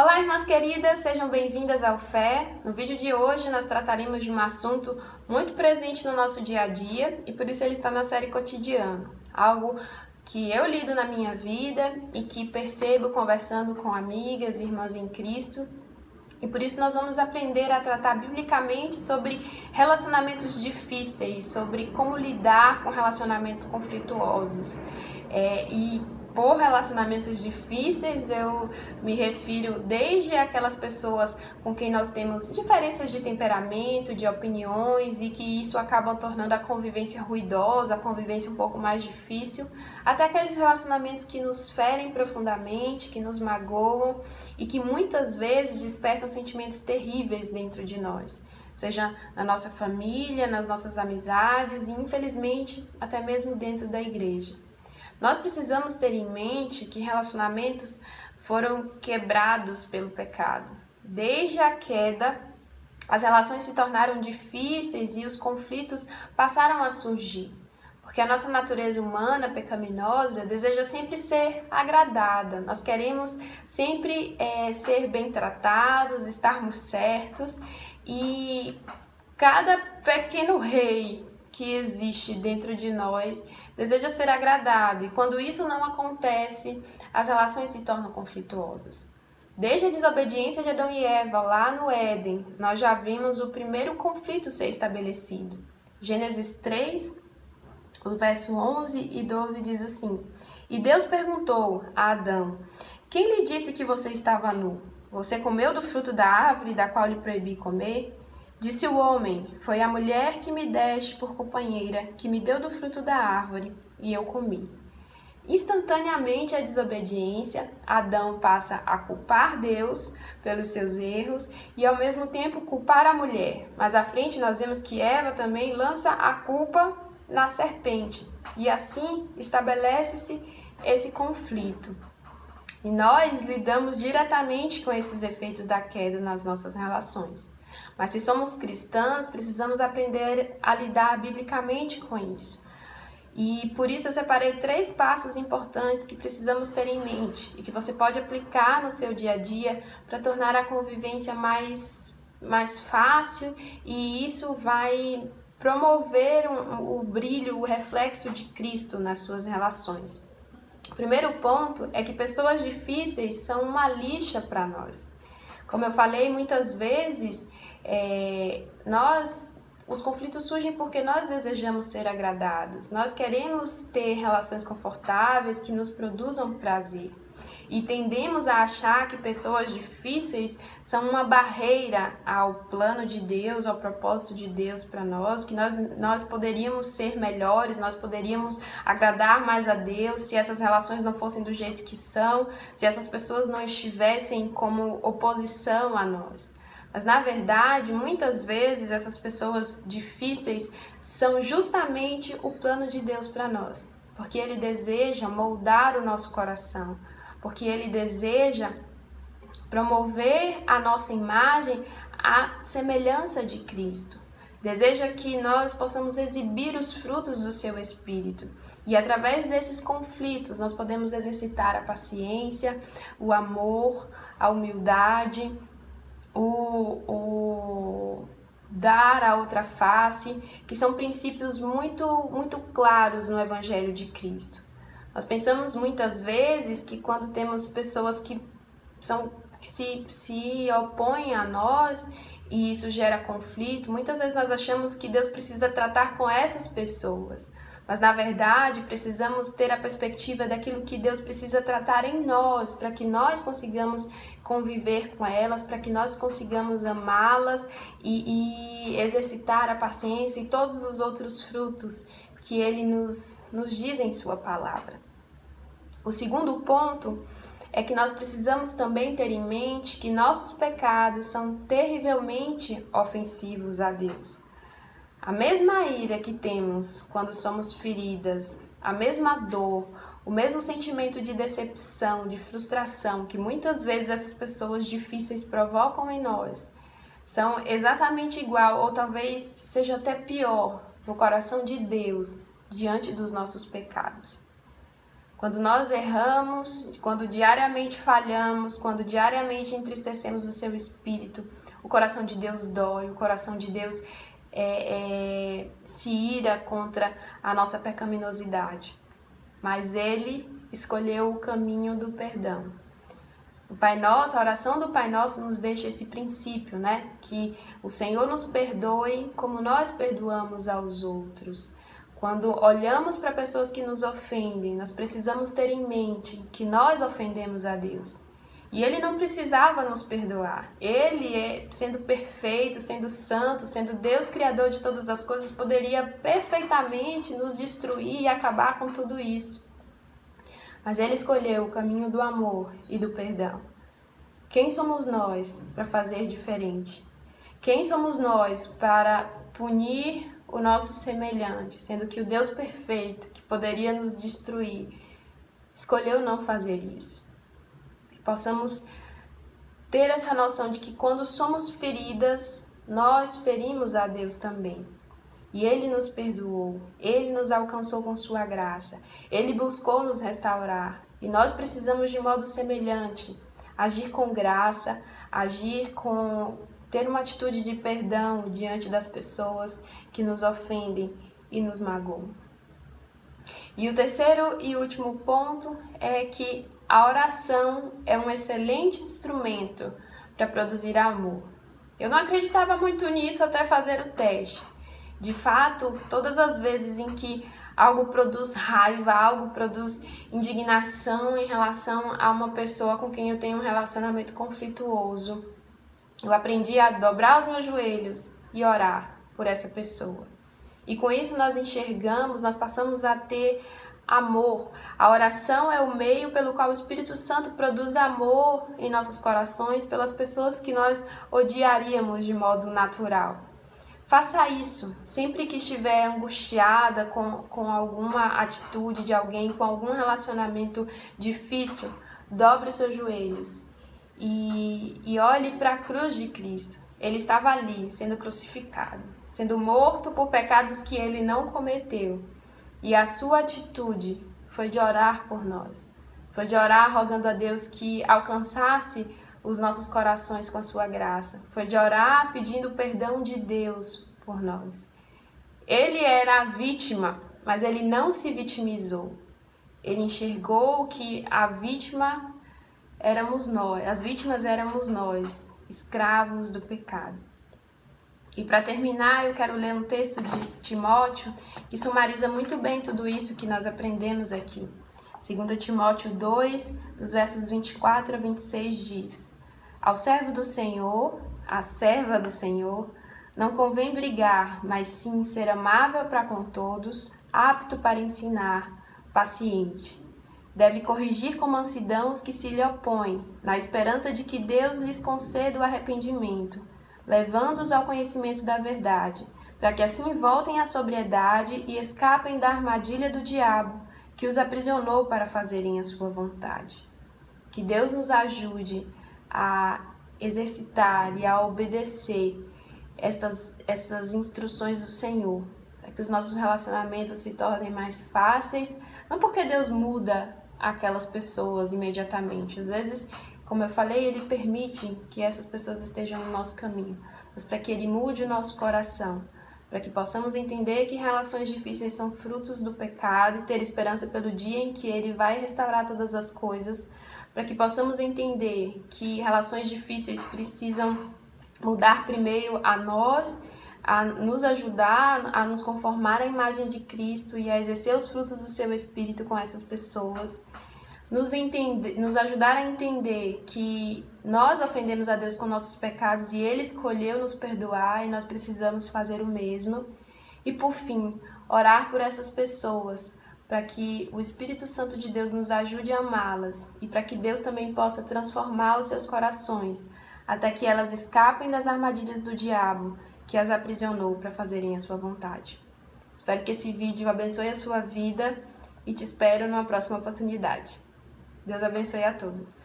Olá, irmãs queridas, sejam bem-vindas ao Fé. No vídeo de hoje nós trataremos de um assunto muito presente no nosso dia a dia e por isso ele está na série Cotidiano. Algo que eu lido na minha vida e que percebo conversando com amigas, irmãs em Cristo. E por isso nós vamos aprender a tratar biblicamente sobre relacionamentos difíceis, sobre como lidar com relacionamentos conflituosos. Por relacionamentos difíceis, eu me refiro desde aquelas pessoas com quem nós temos diferenças de temperamento, de opiniões e que isso acaba tornando a convivência ruidosa, a convivência um pouco mais difícil, até aqueles relacionamentos que nos ferem profundamente, que nos magoam e que muitas vezes despertam sentimentos terríveis dentro de nós, seja na nossa família, nas nossas amizades e, infelizmente, até mesmo dentro da igreja. Nós precisamos ter em mente que relacionamentos foram quebrados pelo pecado. Desde a queda, as relações se tornaram difíceis e os conflitos passaram a surgir. Porque a nossa natureza humana pecaminosa deseja sempre ser agradada. Nós queremos sempre ser bem tratados, estarmos certos e cada pequeno rei que existe dentro de nós deseja ser agradado, e quando isso não acontece, as relações se tornam conflituosas. Desde a desobediência de Adão e Eva, lá no Éden, nós já vimos o primeiro conflito ser estabelecido. Gênesis 3, o verso 11 e 12 diz assim: E Deus perguntou a Adão: Quem lhe disse que você estava nu? Você comeu do fruto da árvore da qual lhe proibi comer? Disse o homem: Foi a mulher que me deste por companheira, que me deu do fruto da árvore, e eu comi. Instantaneamente à desobediência, Adão passa a culpar Deus pelos seus erros e ao mesmo tempo culpar a mulher. Mas à frente nós vemos que Eva também lança a culpa na serpente, e assim estabelece-se esse conflito. E nós lidamos diretamente com esses efeitos da queda nas nossas relações. Mas se somos cristãs, precisamos aprender a lidar biblicamente com isso. E por isso eu separei 3 passos importantes que precisamos ter em mente e que você pode aplicar no seu dia a dia para tornar a convivência mais fácil, e isso vai promover o brilho, o reflexo de Cristo nas suas relações. O primeiro ponto é que pessoas difíceis são uma lixa para nós. Como eu falei muitas vezes, os conflitos surgem porque nós desejamos ser agradados, nós queremos ter relações confortáveis que nos produzam prazer. E tendemos a achar que pessoas difíceis são uma barreira ao plano de Deus, ao propósito de Deus para nós, que nós poderíamos ser melhores, nós poderíamos agradar mais a Deus se essas relações não fossem do jeito que são, se essas pessoas não estivessem como oposição a nós. Mas, na verdade, muitas vezes essas pessoas difíceis são justamente o plano de Deus para nós, porque Ele deseja moldar o nosso coração, porque Ele deseja promover a nossa imagem à semelhança de Cristo. Deseja que nós possamos exibir os frutos do seu Espírito. E através desses conflitos nós podemos exercitar a paciência, o amor, a humildade, o dar a outra face, que são princípios muito claros no Evangelho de Cristo. Nós pensamos muitas vezes que quando temos pessoas que se opõem a nós e isso gera conflito, muitas vezes nós achamos que Deus precisa tratar com essas pessoas. Mas, na verdade, precisamos ter a perspectiva daquilo que Deus precisa tratar em nós, para que nós consigamos conviver com elas, para que nós consigamos amá-las e exercitar a paciência e todos os outros frutos que Ele nos diz em Sua palavra. O segundo ponto é que nós precisamos também ter em mente que nossos pecados são terrivelmente ofensivos a Deus. A mesma ira que temos quando somos feridas, a mesma dor, o mesmo sentimento de decepção, de frustração que muitas vezes essas pessoas difíceis provocam em nós, são exatamente igual ou talvez seja até pior no coração de Deus diante dos nossos pecados. Quando nós erramos, quando diariamente falhamos, quando diariamente entristecemos o seu espírito, o coração de Deus dói, o coração de Deus se ira contra a nossa pecaminosidade. Mas Ele escolheu o caminho do perdão. O Pai Nosso, a oração do Pai Nosso nos deixa esse princípio, né? Que o Senhor nos perdoe como nós perdoamos aos outros. Quando olhamos para pessoas que nos ofendem, nós precisamos ter em mente que nós ofendemos a Deus. E Ele não precisava nos perdoar. Ele, sendo perfeito, sendo santo, sendo Deus criador de todas as coisas, poderia perfeitamente nos destruir e acabar com tudo isso. Mas Ele escolheu o caminho do amor e do perdão. Quem somos nós para fazer diferente? Quem somos nós para punir o nosso semelhante, sendo que o Deus perfeito, que poderia nos destruir, escolheu não fazer isso? Que possamos ter essa noção de que quando somos feridas, nós ferimos a Deus também. E Ele nos perdoou, Ele nos alcançou com sua graça, Ele buscou nos restaurar. E nós precisamos de modo semelhante agir com graça, ter uma atitude de perdão diante das pessoas que nos ofendem e nos magoam. E o terceiro e último ponto é que a oração é um excelente instrumento para produzir amor. Eu não acreditava muito nisso até fazer o teste. De fato, todas as vezes em que algo produz raiva, algo produz indignação em relação a uma pessoa com quem eu tenho um relacionamento conflituoso, eu aprendi a dobrar os meus joelhos e orar por essa pessoa. E com isso nós passamos a ter amor. A oração é o meio pelo qual o Espírito Santo produz amor em nossos corações pelas pessoas que nós odiaríamos de modo natural. Faça isso sempre que estiver angustiada com alguma atitude de alguém, com algum relacionamento difícil, dobre os seus joelhos e olhe para a cruz de Cristo. Ele estava ali, sendo crucificado, sendo morto por pecados que ele não cometeu. E a sua atitude foi de orar por nós. Foi de orar rogando a Deus que alcançasse os nossos corações com a sua graça. Foi de orar pedindo o perdão de Deus por nós. Ele era a vítima, mas ele não se vitimizou. Ele enxergou que a vítima éramos nós, as vítimas éramos nós, escravos do pecado. E para terminar, eu quero ler um texto de Timóteo que sumariza muito bem tudo isso que nós aprendemos aqui. 2 Timóteo 2, dos versos 24 a 26 diz: Ao servo do Senhor, à serva do Senhor, não convém brigar, mas sim ser amável para com todos, apto para ensinar, paciente. Deve corrigir com mansidão os que se lhe opõem, na esperança de que Deus lhes conceda o arrependimento, levando-os ao conhecimento da verdade, para que assim voltem à sobriedade e escapem da armadilha do diabo, que os aprisionou para fazerem a sua vontade. Que Deus nos ajude a exercitar e a obedecer essas instruções do Senhor, para que os nossos relacionamentos se tornem mais fáceis, não porque Deus muda aquelas pessoas imediatamente. Às vezes, como eu falei, Ele permite que essas pessoas estejam no nosso caminho, mas para que Ele mude o nosso coração, para que possamos entender que relações difíceis são frutos do pecado e ter esperança pelo dia em que Ele vai restaurar todas as coisas, para que possamos entender que relações difíceis precisam mudar primeiro a nós, a nos ajudar a nos conformar à imagem de Cristo e a exercer os frutos do seu Espírito com essas pessoas, nos ajudar a entender que nós ofendemos a Deus com nossos pecados e Ele escolheu nos perdoar e nós precisamos fazer o mesmo. E por fim, orar por essas pessoas, para que o Espírito Santo de Deus nos ajude a amá-las e para que Deus também possa transformar os seus corações, até que elas escapem das armadilhas do diabo que as aprisionou para fazerem a sua vontade. Espero que esse vídeo abençoe a sua vida e te espero numa próxima oportunidade. Deus abençoe a todos.